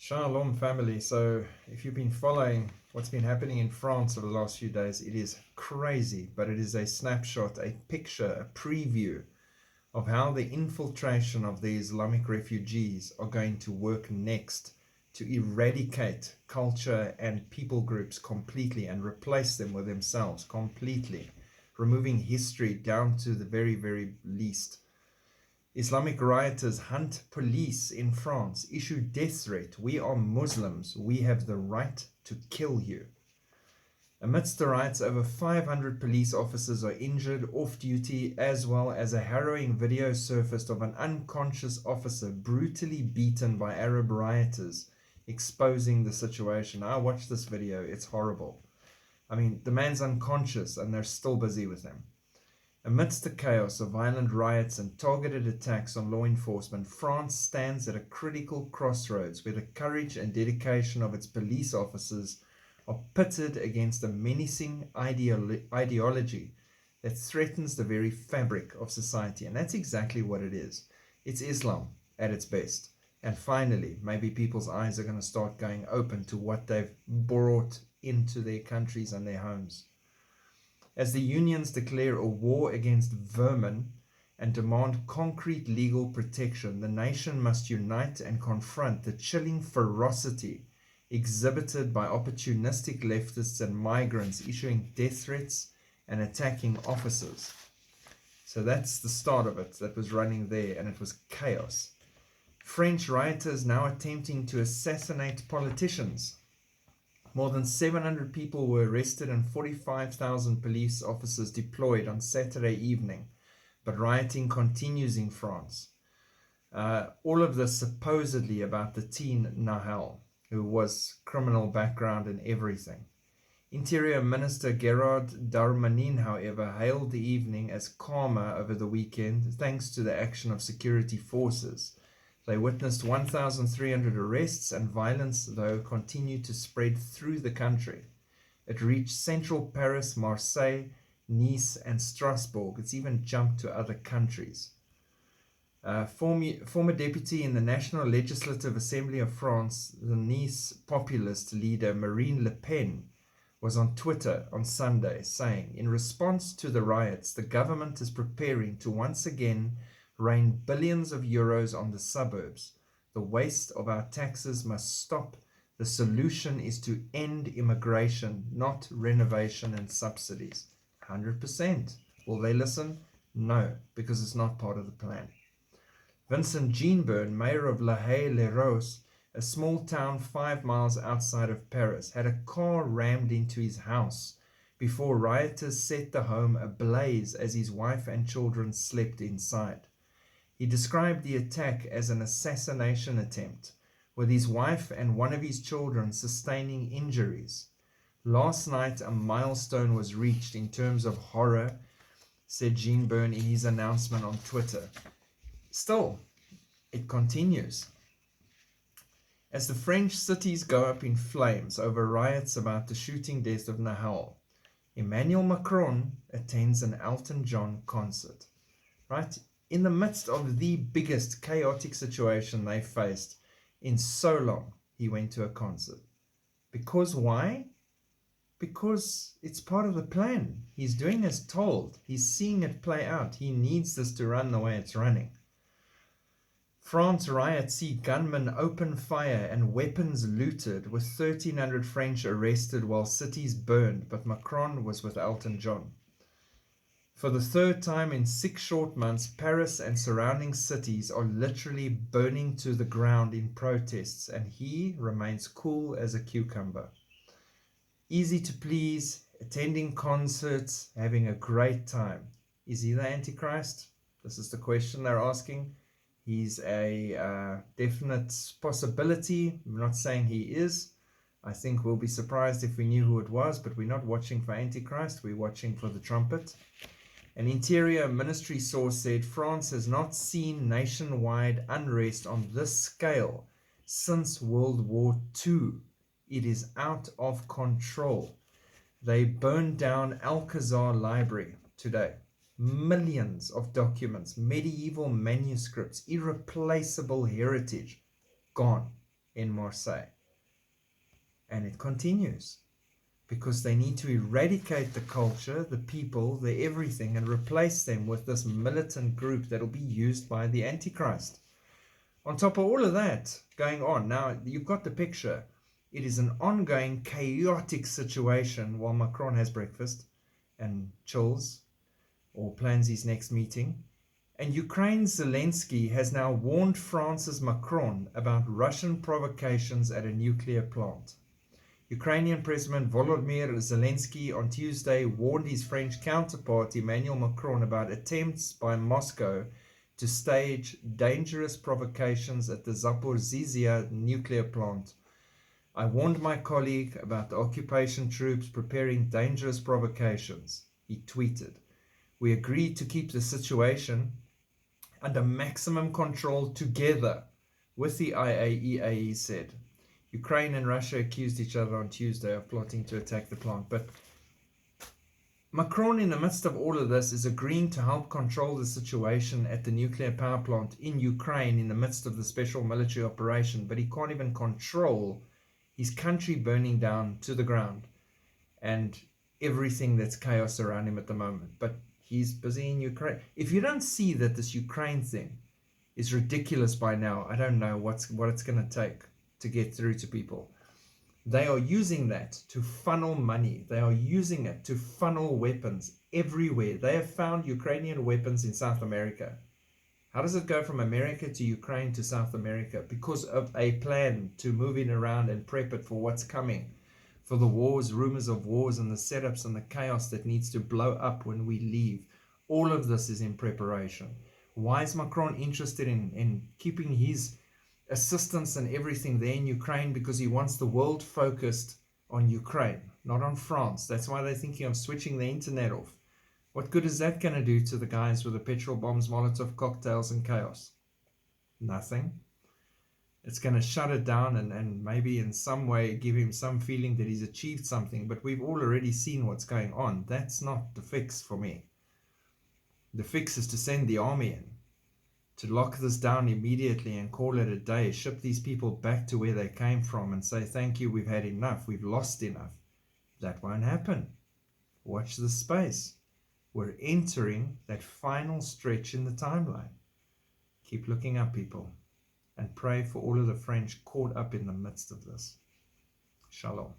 Shalom family. So if you've been following what's been happening in France over the last few days, it is crazy, but it is a snapshot, a picture, a preview of how the infiltration of the Islamic refugees are going to work next to eradicate culture and people groups completely and replace them with themselves completely, removing history down to the very, very least. Islamic rioters hunt police in France, issue death threat. We are Muslims. We have the right to kill you. Amidst the riots, over 500 police officers are injured off duty, as well as a harrowing video surfaced of an unconscious officer brutally beaten by Arab rioters, exposing the situation. I watched this video. It's horrible. I mean, the man's unconscious and they're still busy with him. Amidst the chaos of violent riots and targeted attacks on law enforcement, France stands at a critical crossroads where the courage and dedication of its police officers are pitted against a menacing ideology that threatens the very fabric of society. And that's exactly what it is. It's Islam at its best. And finally, maybe people's eyes are going to start going open to what they've brought into their countries and their homes. As the unions declare a war against vermin and demand concrete legal protection, the nation must unite and confront the chilling ferocity exhibited by opportunistic leftists and migrants issuing death threats and attacking officers. So that's the start of it that was running there, and it was chaos. French rioters now attempting to assassinate politicians. More than 700 people were arrested and 45,000 police officers deployed on Saturday evening, but rioting continues in France. All of this supposedly about the teen Nahel, who was criminal background and everything. Interior Minister Gerard Darmanin, however, hailed the evening as calmer over the weekend thanks to the action of security forces. They witnessed 1,300 arrests, and violence, though, continued to spread through the country. It reached central Paris, Marseille, Nice, and Strasbourg. It's even jumped to other countries. Former deputy in the National Legislative Assembly of France, the Nice populist leader Marine Le Pen, was on Twitter on Sunday saying, in response to the riots, the government is preparing to once again rain billions of euros on the suburbs. The waste of our taxes must stop. The solution is to end immigration, not renovation and subsidies. 100%. Will they listen? No, because it's not part of the plan. Vincent Jeanburn, mayor of La Haye-les-Roses, a small town 5 miles outside of Paris, had a car rammed into his house before rioters set the home ablaze as his wife and children slept inside. He described the attack as an assassination attempt, with his wife and one of his children sustaining injuries. Last night, a milestone was reached in terms of horror, said Jeanburn in his announcement on Twitter. Still, it continues. As the French cities go up in flames over riots about the shooting death of Nahel, Emmanuel Macron attends an Elton-john concert. Right? In the midst of the biggest chaotic situation they faced in so long, he went to a concert. Because why? Because it's part of the plan. He's doing as told. He's seeing it play out. He needs this to run the way it's running. France riots see gunmen open fire and weapons looted, with 1,300 French arrested while cities burned, but Macron was with Elton-john. For the third time in 6 short months, Paris and surrounding cities are literally burning to the ground in protests, and he remains cool as a cucumber. Easy to please, attending concerts, having a great time. Is he the Antichrist? This is the question they're asking. He's a definite possibility. I'm not saying he is. I think we'll be surprised if we knew who it was, but we're not watching for Antichrist. We're watching for the trumpet. An Interior Ministry source said France has not seen nationwide unrest on this scale since World War II. It is out of control. They burned down Alcazar Library today. Millions of documents, medieval manuscripts, irreplaceable heritage, gone. in Marseille. And it continues because they need to eradicate the culture, the people, the everything, and replace them with this militant group that will be used by the Antichrist. On top of all of that going on, now you've got the picture. It is an ongoing chaotic situation while Macron has breakfast and chills or plans his next meeting. And Ukraine's Zelensky has now warned France's Macron about Russian provocations at a nuclear plant. Ukrainian President Volodymyr Zelensky on Tuesday warned his French counterpart Emmanuel Macron about attempts by Moscow to stage dangerous provocations at the Zaporizhzhia nuclear plant. I warned my colleague about the occupation troops preparing dangerous provocations, he tweeted. We agreed to keep the situation under maximum control together with the IAEA, he said. Ukraine and Russia accused each other on Tuesday of plotting to attack the plant. But Macron, in the midst of all of this, is agreeing to help control the situation at the nuclear power plant in Ukraine in the midst of the special military operation. But he can't even control his country burning down to the ground and everything that's chaos around him at the moment. But he's busy in Ukraine. If you don't see that this Ukraine thing is ridiculous by now, I don't know what it's going to take to get through to people. They are using that to funnel money. They are using it to funnel weapons everywhere. They have found Ukrainian weapons in South America. How does it go from America to Ukraine to South America? Because of a plan to move it around and prep it for what's coming, for the wars, rumors of wars, and the setups and the chaos that needs to blow up when we leave. All of this is in preparation. Why is Macron interested in keeping his assistance and everything there in Ukraine? Because he wants the world focused on Ukraine, not on France. That's why they're thinking of switching the internet off. What good is that going to do to the guys with the petrol bombs, Molotov cocktails, and chaos? Nothing. It's going to shut it down and maybe in some way give him some feeling that he's achieved something. But we've all already seen what's going on. That's not the fix for me. The fix is to send the army in, to lock this down immediately and call it a day, ship these people back to where they came from and say, thank you, we've had enough, we've lost enough. That won't happen. Watch the space. We're entering that final stretch in the timeline. Keep looking up, people, and pray for all of the French caught up in the midst of this. Shalom.